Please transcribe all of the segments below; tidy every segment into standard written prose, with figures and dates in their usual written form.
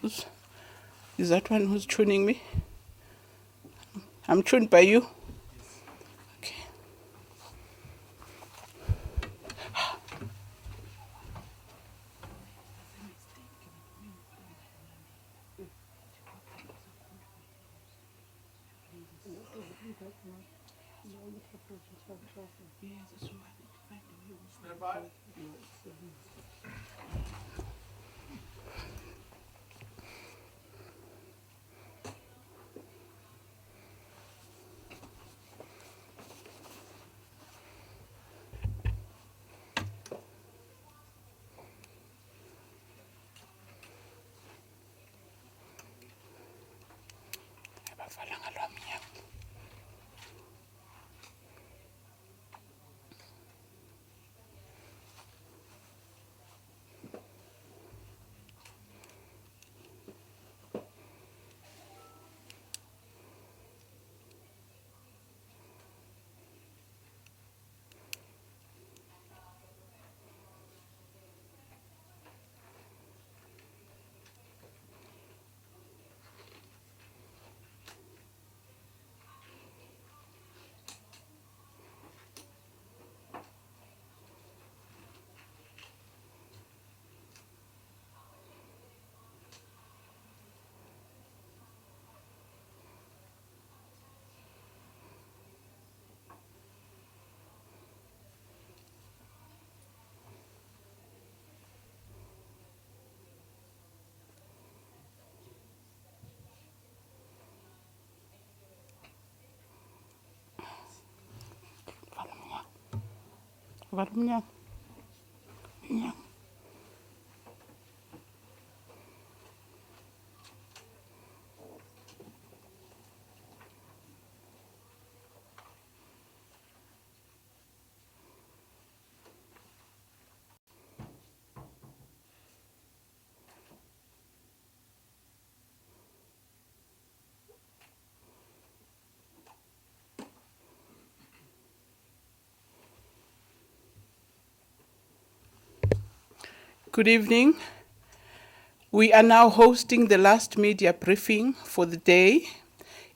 Is that one who's tuning me? I'm tuned by you. Okay. Valumnya. Yeah. Good evening. We are now hosting the last media briefing for the day.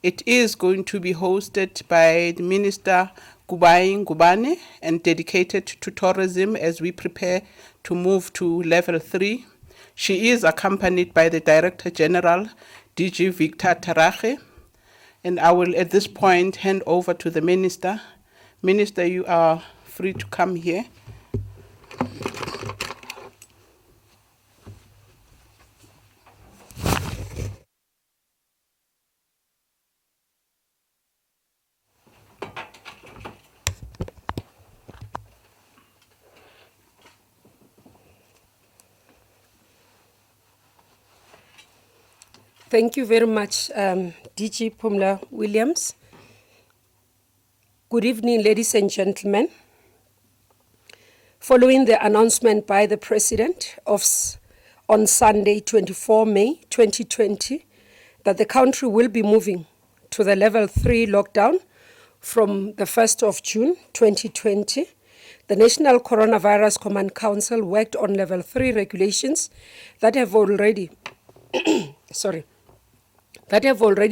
It is going to be hosted by the Minister Kubai Ngubane and dedicated to tourism as we prepare to move to level 3. She is accompanied by the Director General, DG Victor Tarache. And I will at this point hand over to the Minister. Minister, you are free to come here. Thank you very much, DG Pumla Williams. Good evening, ladies and gentlemen. Following the announcement by the President on Sunday, 24 May 2020, that the country will be moving to the level 3 lockdown from the 1st of June 2020, the National Coronavirus Command Council worked on level 3 regulations that have already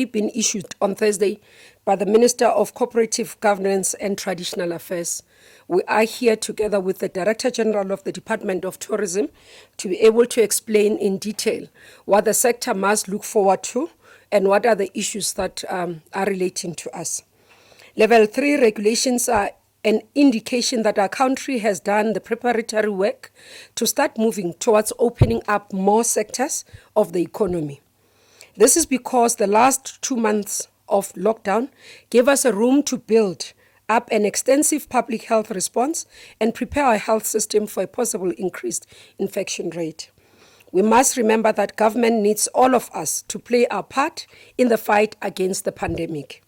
been issued on Thursday by the Minister of Cooperative Governance and Traditional Affairs. We are here together with the Director General of the Department of Tourism to be able to explain in detail what the sector must look forward to and what are the issues that are relating to us. Level 3 regulations are an indication that our country has done the preparatory work to start moving towards opening up more sectors of the economy. This is because the last 2 months of lockdown gave us a room to build up an extensive public health response and prepare our health system for a possible increased infection rate. We must remember that government needs all of us to play our part in the fight against the pandemic.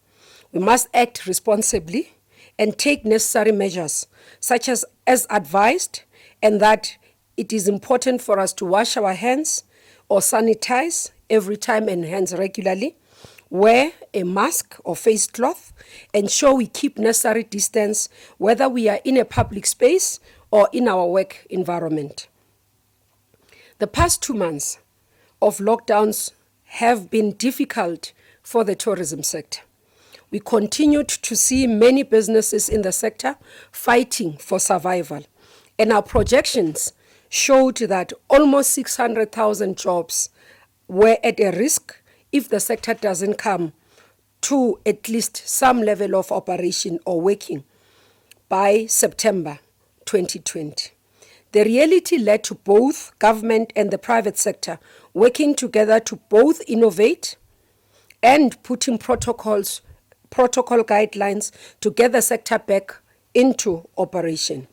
We must act responsibly and take necessary measures, such as advised, and that it is important for us to wash our hands or sanitize every time and hands regularly, wear a mask or face cloth, ensure we keep necessary distance, whether we are in a public space or in our work environment. The past 2 months of lockdowns have been difficult for the tourism sector. We continued to see many businesses in the sector fighting for survival, and our projections showed that almost 600,000 jobs were at a risk if the sector doesn't come to at least some level of operation or working by September 2020. The reality led to both government and the private sector working together to both innovate and putting protocol guidelines to get the sector back into operation.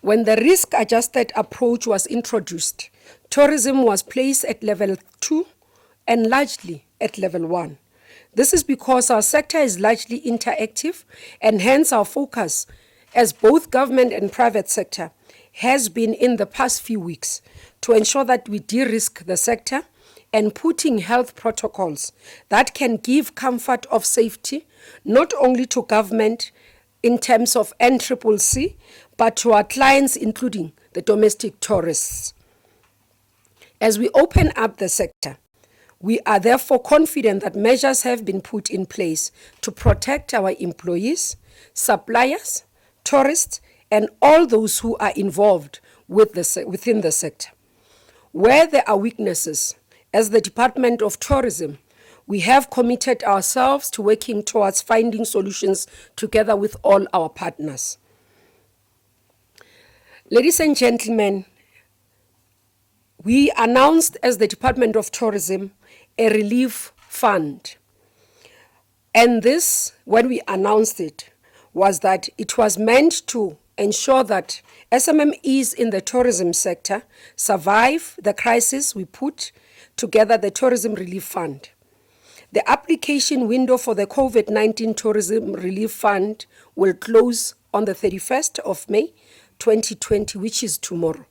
When the risk-adjusted approach was introduced, tourism was placed at level 2 and largely at level 1. This is because our sector is largely interactive, and hence our focus as both government and private sector has been in the past few weeks to ensure that we de-risk the sector and putting health protocols that can give comfort of safety, not only to government in terms of NCCC, but to our clients, including the domestic tourists. As we open up the sector, we are therefore confident that measures have been put in place to protect our employees, suppliers, tourists, and all those who are involved within the sector. Where there are weaknesses, as the Department of Tourism, we have committed ourselves to working towards finding solutions together with all our partners. Ladies and gentlemen, we announced as the Department of Tourism a relief fund. And this, when we announced it, was that it was meant to ensure that SMMEs in the tourism sector survive the crisis. We put together the Tourism Relief Fund. The application window for the COVID-19 Tourism Relief Fund will close on the 31st of May 2020, which is tomorrow.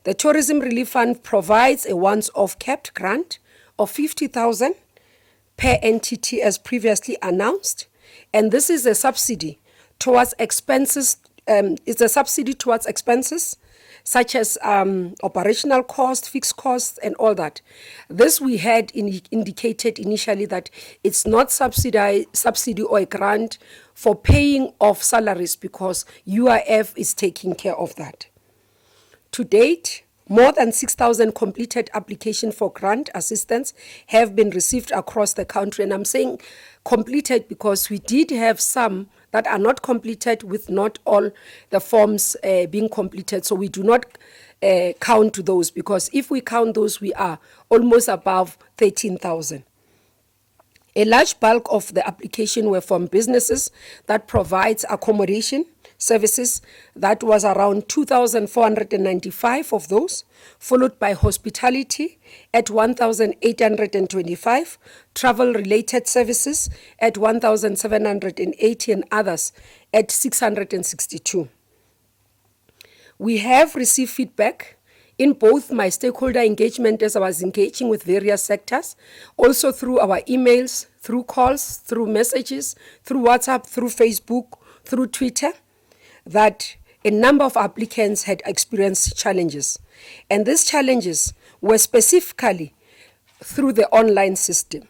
The Tourism Relief Fund provides a once-off capped grant of 50,000 per entity as previously announced, and this is a subsidy towards expenses. Such as operational costs, fixed costs, and all that. This we had indicated initially that it's not subsidy or a grant for paying of salaries because UIF is taking care of that. To date, more than 6,000 completed applications for grant assistance have been received across the country. And I'm saying completed because we did have some that are not completed with not all the forms being completed. So we do not count those because if we count those, we are almost above 13,000. A large bulk of the application were from businesses that provides accommodation services. That was around 2,495 of those, followed by hospitality at 1,825, travel-related services at 1,780, and others at 662. We have received feedback in both my stakeholder engagement as I was engaging with various sectors, also through our emails, through calls, through messages, through WhatsApp, through Facebook, through Twitter, that a number of applicants had experienced challenges. And these challenges were specifically through the online system.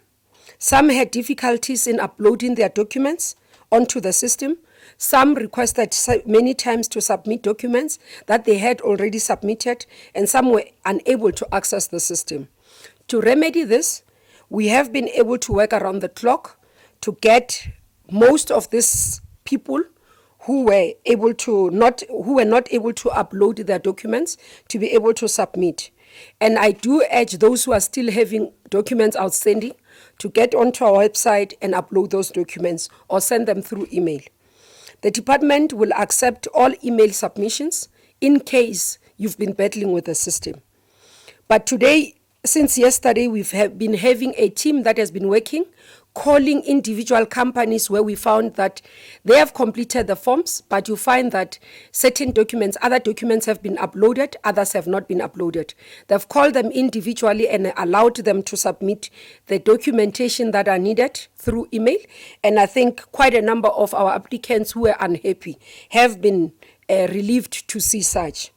Some had difficulties in uploading their documents onto the system. Some requested many times to submit documents that they had already submitted, and some were unable to access the system. To remedy this, we have been able to work around the clock to get most of these people who were not able to upload their documents to be able to submit. And I do urge those who are still having documents outstanding to get onto our website and upload those documents or send them through email. The department will accept all email submissions in case you've been battling with the system. But today, since yesterday, we've been having a team that has been working, calling individual companies where we found that they have completed the forms, but you find that certain documents, other documents have been uploaded, others have not been uploaded. They've called them individually and allowed them to submit the documentation that are needed through email. And I think quite a number of our applicants who were unhappy have been relieved to see such.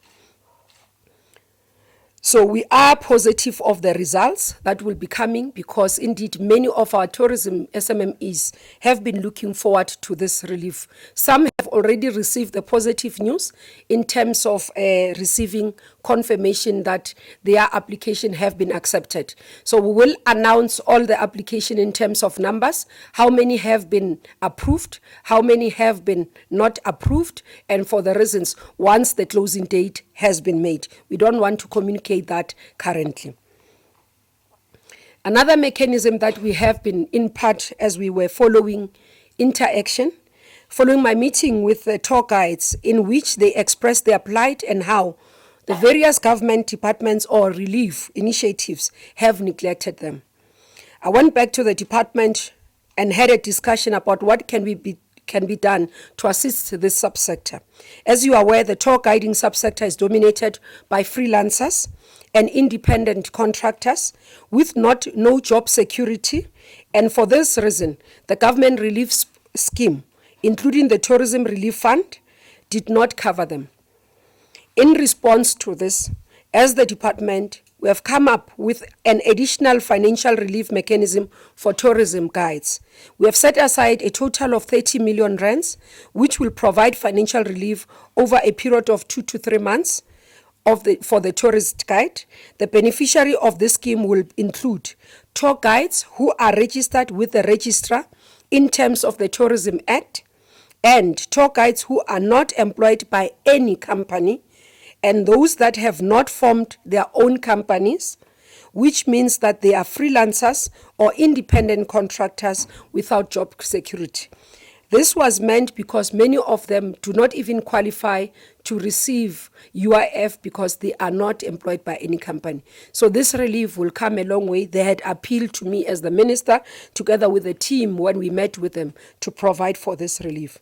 So we are positive of the results that will be coming, because indeed many of our tourism SMMEs have been looking forward to this relief. Some have already received the positive news in terms of receiving confirmation that their application have been accepted. So we will announce all the application in terms of numbers, how many have been approved, how many have been not approved, and for the reasons once the closing date has been made. We don't want to communicate that currently. Another mechanism that we have been in part as we were following interaction, following my meeting with the tour guides, in which they expressed their plight and how the various government departments or relief initiatives have neglected them. I went back to the department and had a discussion about what can be done to assist this subsector. As you are aware, the tour guiding subsector is dominated by freelancers and independent contractors with no job security, and for this reason, the government relief scheme, including the Tourism Relief Fund, did not cover them. In response to this, as the department, we have come up with an additional financial relief mechanism for tourism guides. We have set aside a total of 30 million rands, which will provide financial relief over a period of 2 to 3 months for the tourist guide. The beneficiary of this scheme will include tour guides who are registered with the registrar in terms of the Tourism Act, and tour guides who are not employed by any company, and those that have not formed their own companies, which means that they are freelancers or independent contractors without job security. This was meant because many of them do not even qualify to receive UIF because they are not employed by any company. So this relief will come a long way. They had appealed to me as the minister, together with the team when we met with them, to provide for this relief.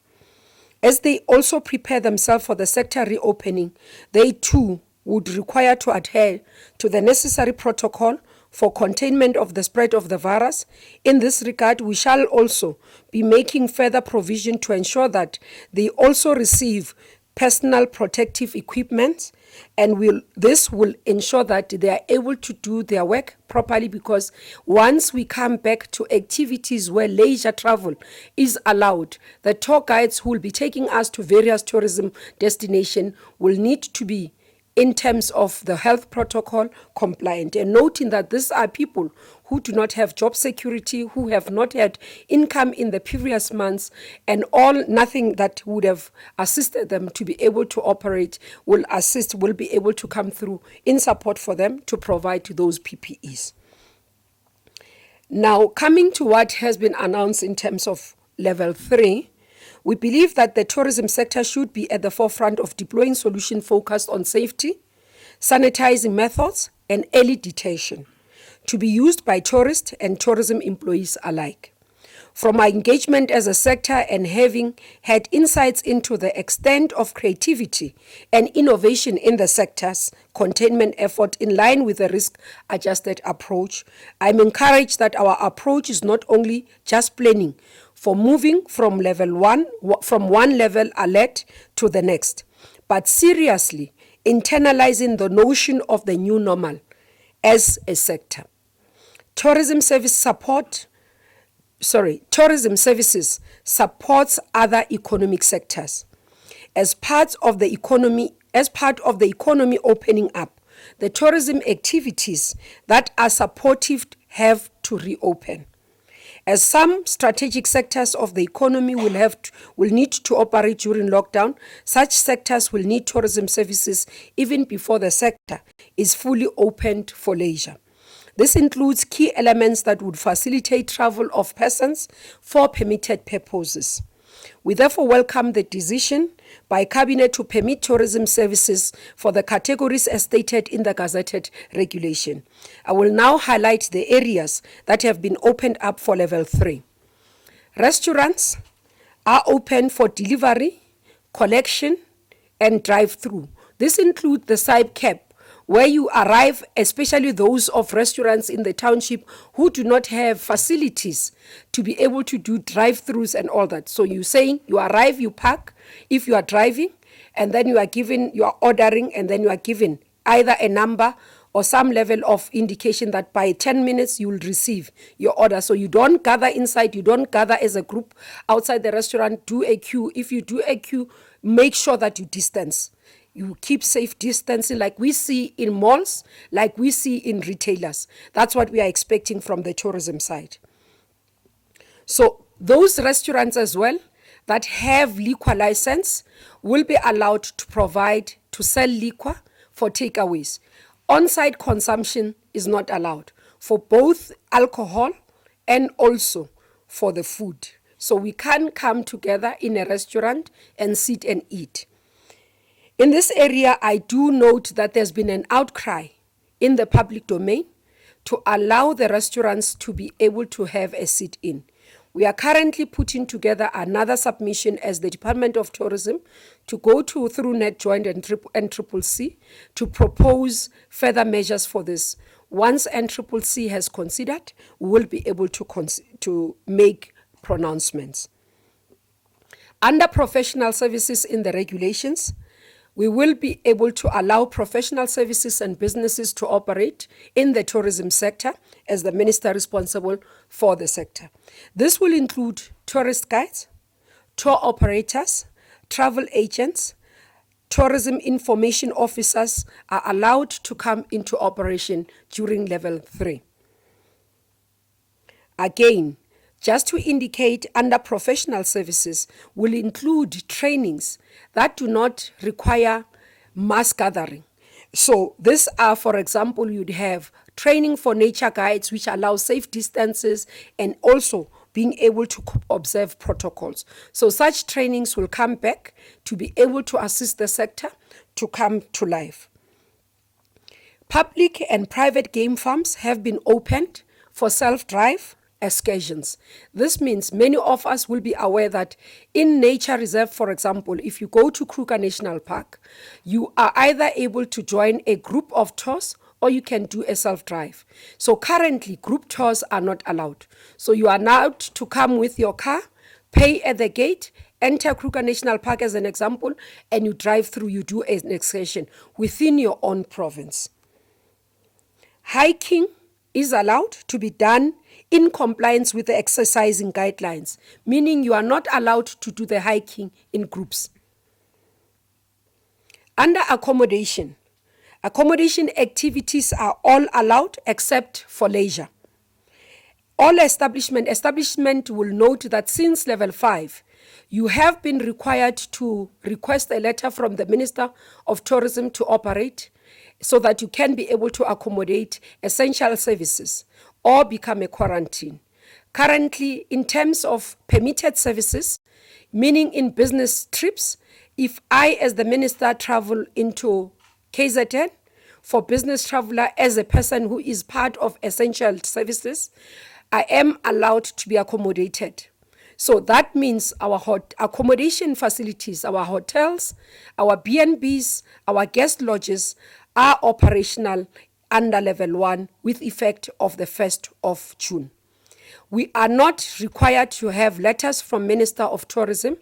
As they also prepare themselves for the sector reopening, they too would require to adhere to the necessary protocol for containment of the spread of the virus. In this regard, we shall also be making further provision to ensure that they also receive personal protective equipment, and this will ensure that they are able to do their work properly, because once we come back to activities where leisure travel is allowed, the tour guides who will be taking us to various tourism destinations will need to be, in terms of the health protocol, compliant. And noting that these are people who do not have job security, who have not had income in the previous months, and nothing that would have assisted them to be able to operate will be able to come through in support for them to provide those PPEs. Now, coming to what has been announced in terms of level 3, we believe that the tourism sector should be at the forefront of deploying solutions focused on safety, sanitizing methods, and early detection to be used by tourists and tourism employees alike. From our engagement as a sector and having had insights into the extent of creativity and innovation in the sector's containment effort in line with the risk-adjusted approach, I'm encouraged that our approach is not only just planning for moving from one level alert to the next, but seriously internalizing the notion of the new normal as a sector. Tourism services supports other economic sectors. As part of the economy opening up, the tourism activities that are supportive have to reopen. As some strategic sectors of the economy will need to operate during lockdown, such sectors will need tourism services even before the sector is fully opened for leisure. This includes key elements that would facilitate travel of persons for permitted purposes. We therefore welcome the decision by Cabinet to permit tourism services for the categories as stated in the gazetted regulation. I will now highlight the areas that have been opened up for level 3. Restaurants are open for delivery, collection, and drive-through. This includes the Saib Cap, where you arrive, especially those of restaurants in the township who do not have facilities to be able to do drive-throughs and all that. So you're saying you arrive, you park, if you are driving, and then you are ordering, and then you are given either a number or some level of indication that by 10 minutes you will receive your order. So you don't gather inside, you don't gather as a group outside the restaurant, do a queue. If you do a queue, make sure that you distance. You keep safe distancing like we see in malls, like we see in retailers. That's what we are expecting from the tourism side. So those restaurants as well that have liquor license will be allowed to sell liquor for takeaways. On-site consumption is not allowed for both alcohol and also for the food. So we can come together in a restaurant and sit and eat. In this area, I do note that there's been an outcry in the public domain to allow the restaurants to be able to have a sit-in. We are currently putting together another submission as the Department of Tourism to go through NetJoint and NCCC to propose further measures for this. Once NCCC has considered, we will be able to make pronouncements. Under professional services in the regulations, we will be able to allow professional services and businesses to operate in the tourism sector as the minister responsible for the sector. This will include tourist guides, tour operators, travel agents, tourism information officers are allowed to come into operation during level 3. Again, just to indicate, under professional services will include trainings that do not require mass gathering. So these are, for example, you'd have training for nature guides, which allow safe distances and also being able to observe protocols. So such trainings will come back to be able to assist the sector to come to life. Public and private game farms have been opened for self-drive excursions. This means many of us will be aware that in nature reserve, for example, if you go to Kruger National Park, you are either able to join a group of tours or you can do a self-drive. So currently, group tours are not allowed. So you are allowed to come with your car, pay at the gate, enter Kruger National Park as an example, and you drive through, you do an excursion within your own province. Hiking is allowed to be done in compliance with the exercising guidelines, meaning you are not allowed to do the hiking in groups. Under accommodation activities are all allowed except for leisure. All establishment will note that since level 5, you have been required to request a letter from the Minister of Tourism to operate so that you can be able to accommodate essential services or become a quarantine. Currently, in terms of permitted services, meaning in business trips, if I, as the minister, travel into KZN for business traveler as a person who is part of essential services, I am allowed to be accommodated. So that means our accommodation facilities, our hotels, our B&Bs, our guest lodges are operational under level 1 with effect of the 1st of June. We are not required to have letters from Minister of Tourism.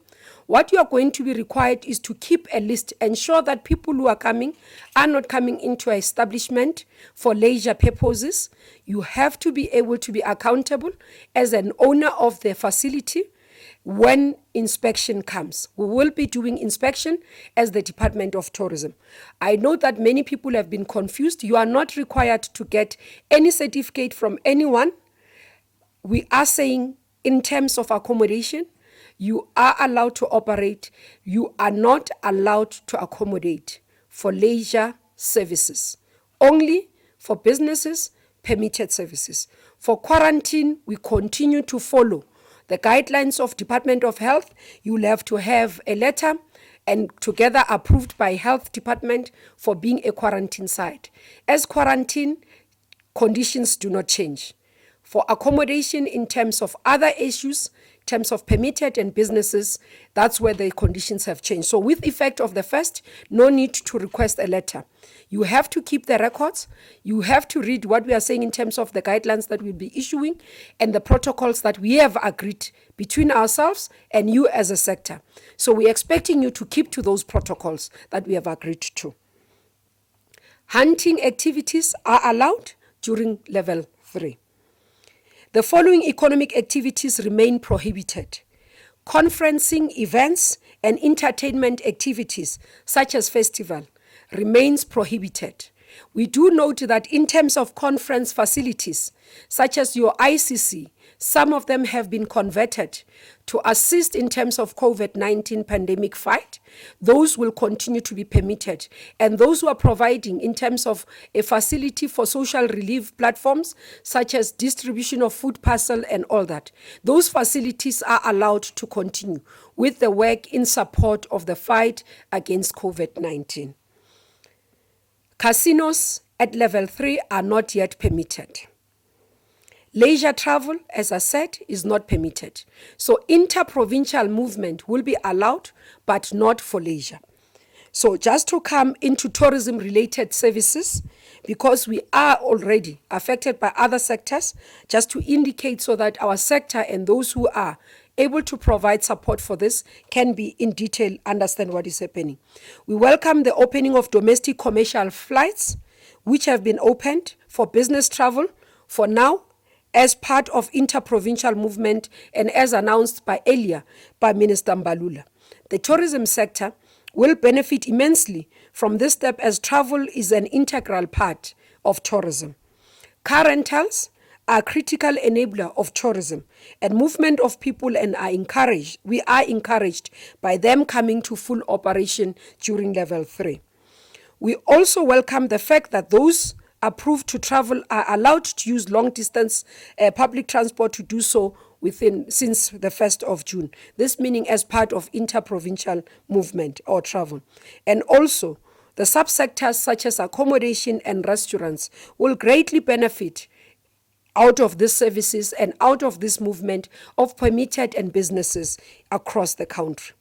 What you are going to be required is to keep a list, ensure that people who are coming are not coming into an establishment for leisure purposes. You have to be able to be accountable as an owner of the facility when inspection comes. We will be doing inspection as the Department of Tourism. I know that many people have been confused. You are not required to get any certificate from anyone. We are saying in terms of accommodation, you are allowed to operate. You are not allowed to accommodate for leisure services. Only for businesses, permitted services. For quarantine, we continue to follow the guidelines of Department of Health. You'll have to have a letter and together approved by Health Department for being a quarantine site. As quarantine, conditions do not change. For accommodation in terms of other issues, in terms of permitted and businesses, that's where the conditions have changed. So with effect of the 1st, no need to request a letter. You have to keep the records. You have to read what we are saying in terms of the guidelines that we'll be issuing and the protocols that we have agreed between ourselves and you as a sector. So we're expecting you to keep to those protocols that we have agreed to. Hunting activities are allowed during level 3. The following economic activities remain prohibited: conferencing, events, and entertainment activities such as festival remains prohibited. We do note that in terms of conference facilities, such as your ICC, some of them have been converted to assist in terms of COVID-19 pandemic fight. Those will continue to be permitted. And those who are providing in terms of a facility for social relief platforms, such as distribution of food parcel and all that, those facilities are allowed to continue with the work in support of the fight against COVID-19. Casinos at level 3 are not yet permitted. Leisure travel, as I said, is not permitted. So inter-provincial movement will be allowed, but not for leisure. So just to come into tourism-related services, because we are already affected by other sectors, just to indicate so that our sector and those who are able to provide support for this can be in detail understand what is happening. We welcome the opening of domestic commercial flights, which have been opened for business travel for now, as part of inter-provincial movement and as announced earlier by Minister Mbalula. The tourism sector will benefit immensely from this step, as travel is an integral part of tourism. Car rentals are a critical enabler of tourism and movement of people, and we are encouraged by them coming to full operation during level 3. We also welcome the fact that those approved to travel are allowed to use long-distance public transport to do so since the 1st of June. This meaning as part of inter-provincial movement or travel. And also, the subsectors such as accommodation and restaurants will greatly benefit out of these services and out of this movement of permitted and businesses across the country.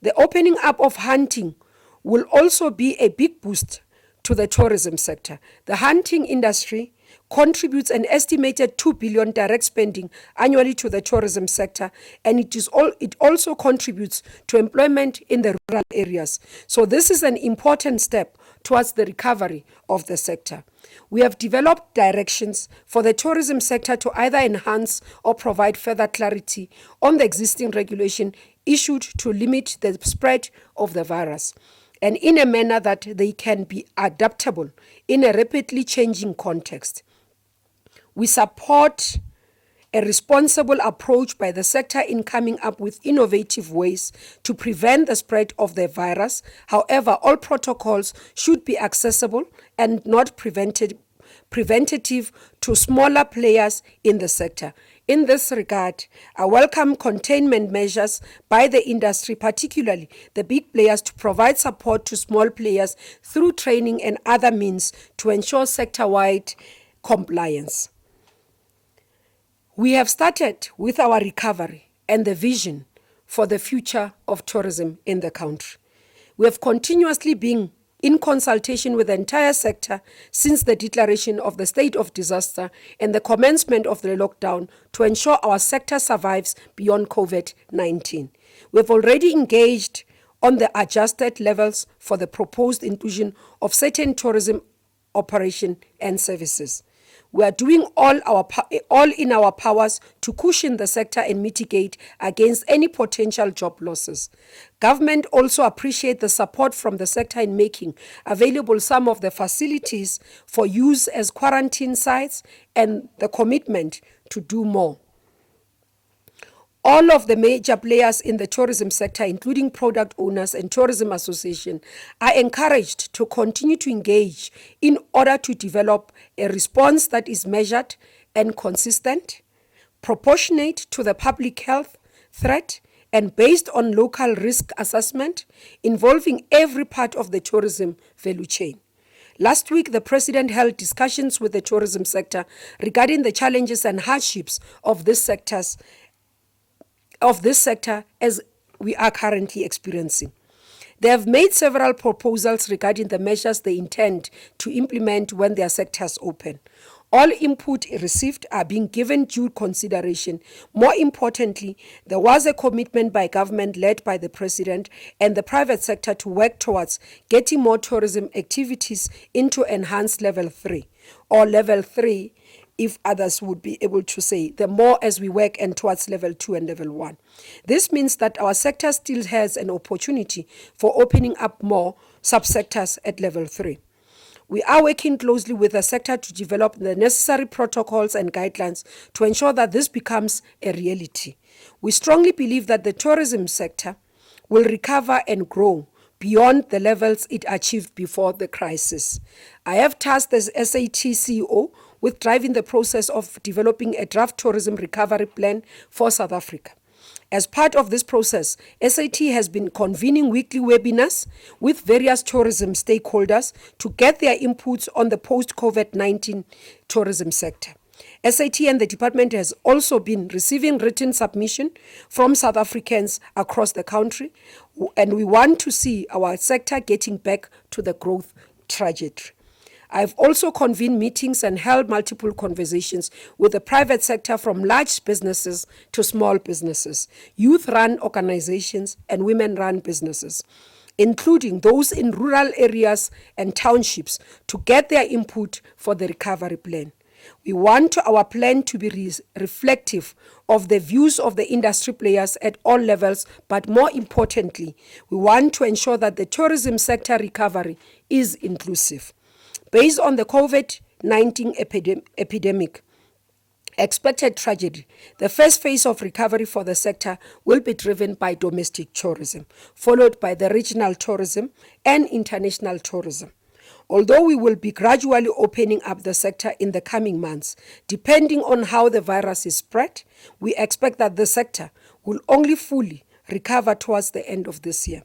The opening up of hunting will also be a big boost to the tourism sector. The hunting industry contributes an estimated 2 billion direct spending annually to the tourism sector, and it also contributes to employment in the rural areas. So this is an important step towards the recovery of the sector. We have developed directions for the tourism sector to either enhance or provide further clarity on the existing regulation issued to limit the spread of the virus, and in a manner that they can be adaptable in a rapidly changing context. We support a responsible approach by the sector in coming up with innovative ways to prevent the spread of the virus. However, all protocols should be accessible and not preventative to smaller players in the sector. In this regard, I welcome containment measures by the industry, particularly the big players, to provide support to small players through training and other means to ensure sector-wide compliance. We have started with our recovery and the vision for the future of tourism in the country. We have continuously been in consultation with the entire sector since the declaration of the state of disaster and the commencement of the lockdown to ensure our sector survives beyond COVID-19. We have already engaged on the adjusted levels for the proposed inclusion of certain tourism operation and services. We are doing all in our powers to cushion the sector and mitigate against any potential job losses. Government also appreciates the support from the sector in making available some of the facilities for use as quarantine sites and the commitment to do more. All of the major players in the tourism sector, including product owners and tourism associations, are encouraged to continue to engage in order to develop a response that is measured and consistent, proportionate to the public health threat, and based on local risk assessment involving every part of the tourism value chain. Last week, the President held discussions with the tourism sector regarding the challenges and hardships of this sector as we are currently experiencing. They have made several proposals regarding the measures they intend to implement when their sectors open. All input received are being given due consideration. More importantly, there was a commitment by government led by the President and the private sector to work towards getting more tourism activities into enhanced level 3 or level 3 if others would be able to say, the more as we work and towards level 2 and level 1. This means that our sector still has an opportunity for opening up more subsectors at level 3. We are working closely with the sector to develop the necessary protocols and guidelines to ensure that this becomes a reality. We strongly believe that the tourism sector will recover and grow beyond the levels it achieved before the crisis. I have tasked the SAT CEO with driving the process of developing a draft tourism recovery plan for South Africa. As part of this process, SAT has been convening weekly webinars with various tourism stakeholders to get their inputs on the post-COVID-19 tourism sector. SAT and the department has also been receiving written submission from South Africans across the country, and we want to see our sector getting back to the growth trajectory. I've also convened meetings and held multiple conversations with the private sector, from large businesses to small businesses, youth-run organizations and women-run businesses, including those in rural areas and townships, to get their input for the recovery plan. We want our plan to be reflective of the views of the industry players at all levels, but more importantly, we want to ensure that the tourism sector recovery is inclusive. Based on the COVID-19 epidemic expected tragedy, the first phase of recovery for the sector will be driven by domestic tourism, followed by the regional tourism and international tourism. Although we will be gradually opening up the sector in the coming months, depending on how the virus is spread, we expect that the sector will only fully recover towards the end of this year.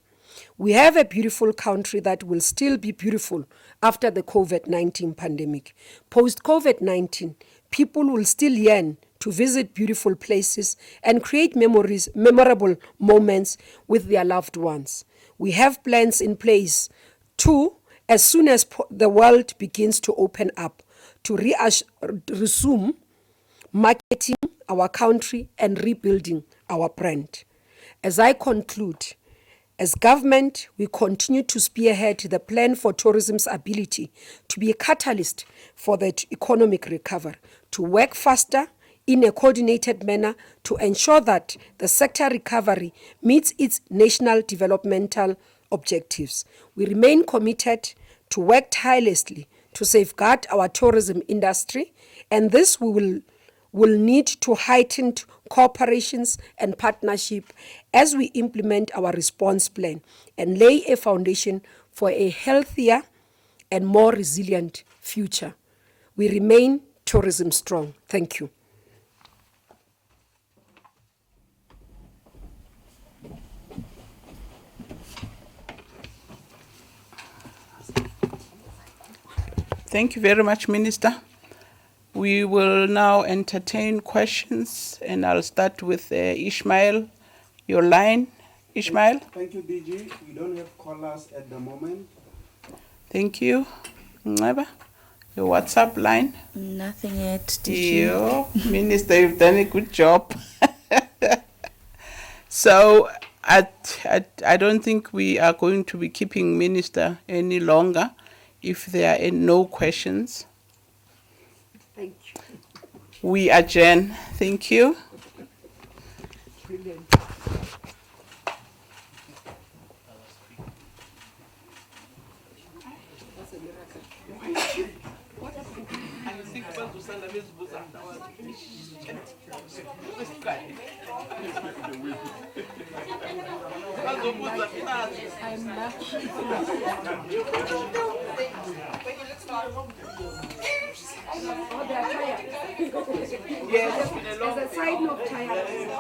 We have a beautiful country that will still be beautiful after the COVID-19 pandemic. Post-COVID-19, people will still yearn to visit beautiful places and create memorable moments with their loved ones. We have plans in place to, as soon as the world begins to open up, to resume marketing our country and rebuilding our brand. As I conclude, as government, we continue to spearhead the plan for tourism's ability to be a catalyst for the economic recovery, to work faster in a coordinated manner to ensure that the sector recovery meets its national developmental objectives. We remain committed to work tirelessly to safeguard our tourism industry, and this will need to heightened cooperations and partnership as we implement our response plan and lay a foundation for a healthier and more resilient future. We remain tourism strong. Thank you. Thank you very much, Minister. We will now entertain questions, and I'll start with Ishmael. Your line, Ishmael. Thank you, DG. We don't have callers at the moment. Thank you. Ngaba, your WhatsApp line. Nothing yet, DG. You, Minister, you've done a good job. So I don't think we are going to be keeping Minister any longer if there are no questions. Thank you. We adjourn. Thank you. Brilliant. Oh, they are tired. Yes. As a sign of tiredness.